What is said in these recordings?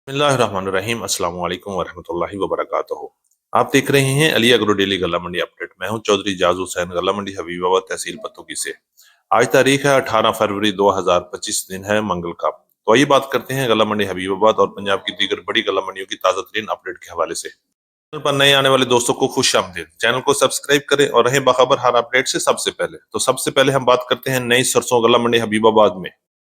बिस्मिल्लाहिर्रहमानिर्रहीम। अस्सलाम वालेकुम वरहमतुल्लाहि वबरकातुहू। आप देख रहे हैं अली एग्रो डेली गल्ला मंडी अपडेट। मैं हूं चौधरी जाज हुसैन, गल्ला मंडी हबीबाबाद, तहसील पत्तुकी से। आज तारीख है 18 फरवरी 2025, दिन है मंगल का। तो आइए बात करते हैं गल्ला मंडी हबीबाबाद और पंजाब की दीगर बड़ी गल्ला मंडियों की ताजा तरीन अपडेट के हवाले से। चैनल पर नए आने वाले दोस्तों को खुश आमदीद। चैनल को सब्सक्राइब करें और रहें बाखबर हर अपडेट से सबसे पहले। तो सबसे पहले हम बात करते हैं नई सरसों गल्ला मंडी हबीबाबाद में।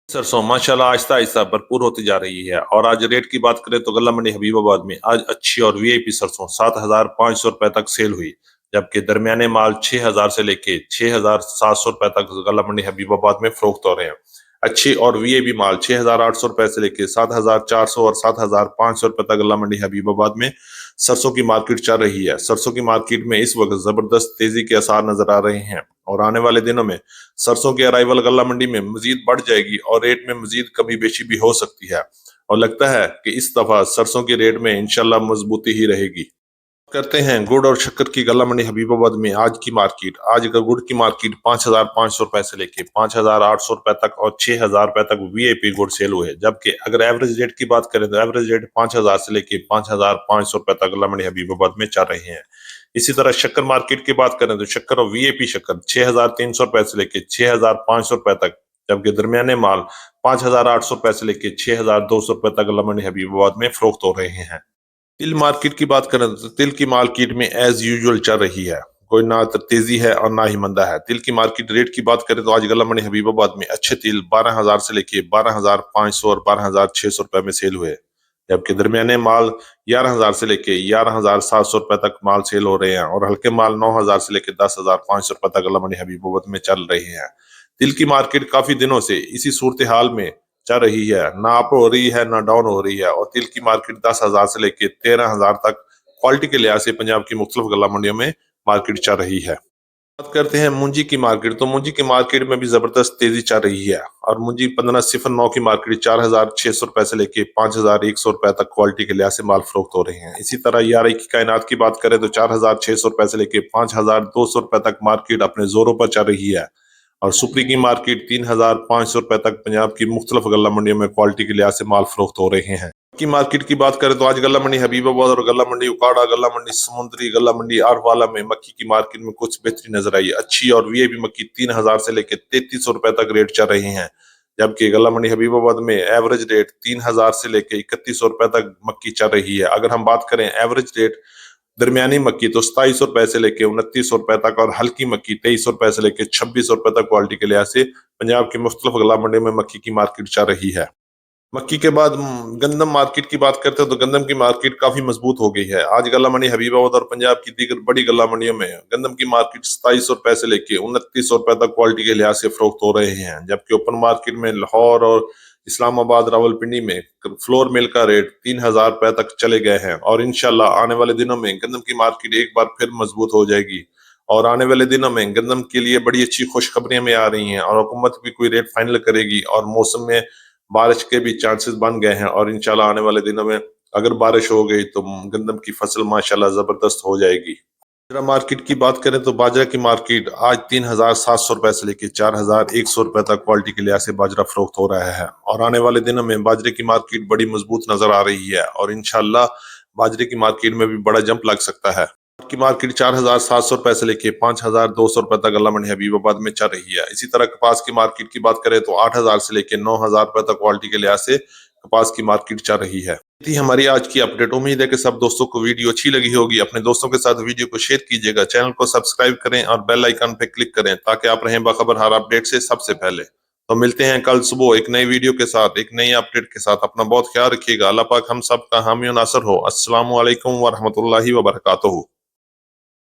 सरसों माशाल्लाह आहिस्ता आहिस्ता भरपूर होती जा रही है। और आज रेट की बात करें तो गल्ला मंडी हबीबाबाद में आज अच्छी और वीआईपी सरसों 7,500 रुपए तक सेल हुई, जबकि दरमियाने माल 6,000 से लेके 6,700 रुपए तक गल्ला मंडी हबीबाबाद में फरोख्त हो रहे हैं। अच्छी और वीआईपी माल 6,800 रुपए से लेके 7,400 और 7,500 रुपए तक गल्ला मंडी हबीबाबाद में सरसों की मार्केट चल रही है। सरसों की मार्केट में इस वक्त जबरदस्त तेजी के आसार नजर आ रहे हैं और आने वाले दिनों में सरसों की अराइवल गल्ला मंडी में मजीद बढ़ जाएगी और रेट में मजीद कमी बेशी भी हो सकती है। और लगता है कि इस दफा सरसों के रेट में इंशाल्लाह मजबूती ही रहेगी। करते हैं गुड़ और शक्कर की गल्ला मंडी हबीबाबाद में आज की मार्केट। आज का गुड़ की मार्केट 5,500 रुपए से लेके 5,800 रुपए तक और 6,000 रुपए तक वीआईपी गुड़ सेल हुए, जबकि अगर एवरेज रेट की बात करें तो एवरेज रेट 5,000 से लेके 5,500 रुपए तक गल्ला मंडी हबीबाबाद में चल रहे हैं। इसी तरह शक्कर मार्केट की बात करें तो शक्कर और वीआईपी शक्कर 6,300 रुपए से लेके 6,500 रुपए तक, जबकि दरमियाने माल 5,800 रुपए से लेके 6,200 रुपए तक गल्ला मंडी हबीबाबाद में फरोख्त हो रहे हैं। तिल मार्केट की बात करें तो तिल की मार्केट में एज यूजुअल चल रही है, कोई ना तेजी है और ना ही मंदा है। तिल की मार्केट रेट की बात करें तो आज गल्ला मंडी हबीबाबाद में अच्छे तिल 12,000 से लेके 12,500 और 12,600 रुपए में सेल हुए, जबकि दरमियाने माल 11,000 से लेके 11,700 रुपए तक माल सेल हो रहे हैं और हल्के माल 9,000 से लेके 10,500 रुपए तक गल्ला मंडी हबीबाबाद में चल रहे हैं। तिल की मार्केट काफी दिनों से इसी सूरत हाल में चल रही है, ना अप हो रही है ना डाउन हो रही है और तिल की मार्केट 10,000 से लेके 13,000 तक क्वालिटी के लिहाज से पंजाब की मुख्तलिफ गल्ला मंडियों में मार्केट चल रही है। बात करते हैं मुंजी की मार्केट। तो मुंजी की मार्केट में भी जबरदस्त तेजी चल रही है और मुंजी 1509 की मार्केट 4,600 रुपए से लेके 5,100 रुपए तक क्वालिटी के लिहाज से माल फरोख्त हो रहे हैं। इसी तरह यारी की कायनात की बात करें तो 4,600 रुपए से लेके 5,200 रुपए तक मार्केट अपने जोरों पर चल रही है और सुपरी की मार्केट 3,500 रुपए तक पंजाब की मुख्तलिफ गल्ला मंडियों में क्वालिटी के लिहाज से माल फरोख्त हो रहे हैं। की मार्केट की बात करें तो आज गल्ला मंडी हबीबाबाद और गल्ला मंडी उकाड़ा, गल्ला मंडी समुंदरी, गल्ला मंडी आरवाला में मक्की की मार्केट में कुछ बेहतरी नजर आई। अच्छी और वीआईपी मक्की 3,000 से लेकर 3,300 रुपए तक रेट चल रहे हैं, जबकि गल्ला मंडी हबीबाबाद में एवरेज रेट 3,000 से लेकर 3,100 रुपए तक मक्की चल रही है। अगर हम बात करें एवरेज रेट दरमियानी मक्की तो 2,700 रुपए से लेके 2,900 रुपए तक और हल्की मक्की 2,300 रुपए से लेके 2,600 रुपए तक क्वालिटी के लिहाज से पंजाब की मुख्तलिफ गल्ला मंडी में मक्की की मार्केट चल रही है। मक्की के बाद गंदम मार्केट की बात करते हैं तो गंदम की मार्केट काफी मजबूत हो गई है। आज गल्ला मंडी हबीबाबाद और पंजाब की दीगर बड़ी गल्ला मंडियों में गंदम की मार्केट 2,700 रुपए से लेके 2,900 रुपए तक क्वालिटी के लिहाज से फरोख्त हो रहे हैं, जबकि ओपन मार्केट में लाहौर और इस्लामाबाद, रावलपिंडी में फ्लोर मिल का रेट 3,000 रुपए तक चले गए हैं और इंशाल्लाह आने वाले दिनों में गंदम की मार्केट एक बार फिर मजबूत हो जाएगी। और आने वाले दिनों में गंदम के लिए बड़ी अच्छी खुशखबरियां में आ रही हैं और हुकूमत भी कोई रेट फाइनल करेगी और मौसम में बारिश के भी चांसेस बन गए हैं और इंशाल्लाह आने वाले दिनों में अगर बारिश हो गई तो गंदम की फसल माशाल्लाह जबरदस्त हो जाएगी। बाजरा मार्केट की बात करें तो बाजरा की मार्केट आज 3,700 रुपए से लेकर 4,100 रुपए तक क्वालिटी के लिहाज से बाजरा फरोख्त हो रहा है और आने वाले दिनों में बाजरे की मार्केट बड़ी मजबूत नजर आ रही है और इंशाल्लाह बाजरे की मार्केट में भी बड़ा जंप लग सकता है। की मार्केट 4,700 रुपए से लेके 5,200 रुपए तक गल्ला मंडी हबीबाबाद में चल रही है। इसी तरह कपास की मार्केट की बात करें तो 8,000 से लेके 9,000 रुपए तक क्वालिटी के लिहाज से कपास की मार्केट चल रही है। थी हमारी आज की अपडेट। उम्मीद है कि सब दोस्तों को वीडियो अच्छी लगी होगी। अपने दोस्तों के साथ वीडियो को शेयर कीजिएगा, चैनल को सब्सक्राइब करें और बेल आइकन पे क्लिक करें ताकि आप रहें बाखबर हर अपडेट से सबसे पहले। तो मिलते हैं कल सुबह एक नई वीडियो के साथ, एक नई अपडेट के साथ। अपना बहुत ख्याल रखिएगा। अल्लाह पाक हम सब का हामी और नासर हो। अस्सलामु अलैकुम वरहमतुल्लाहि वबरकातुहू।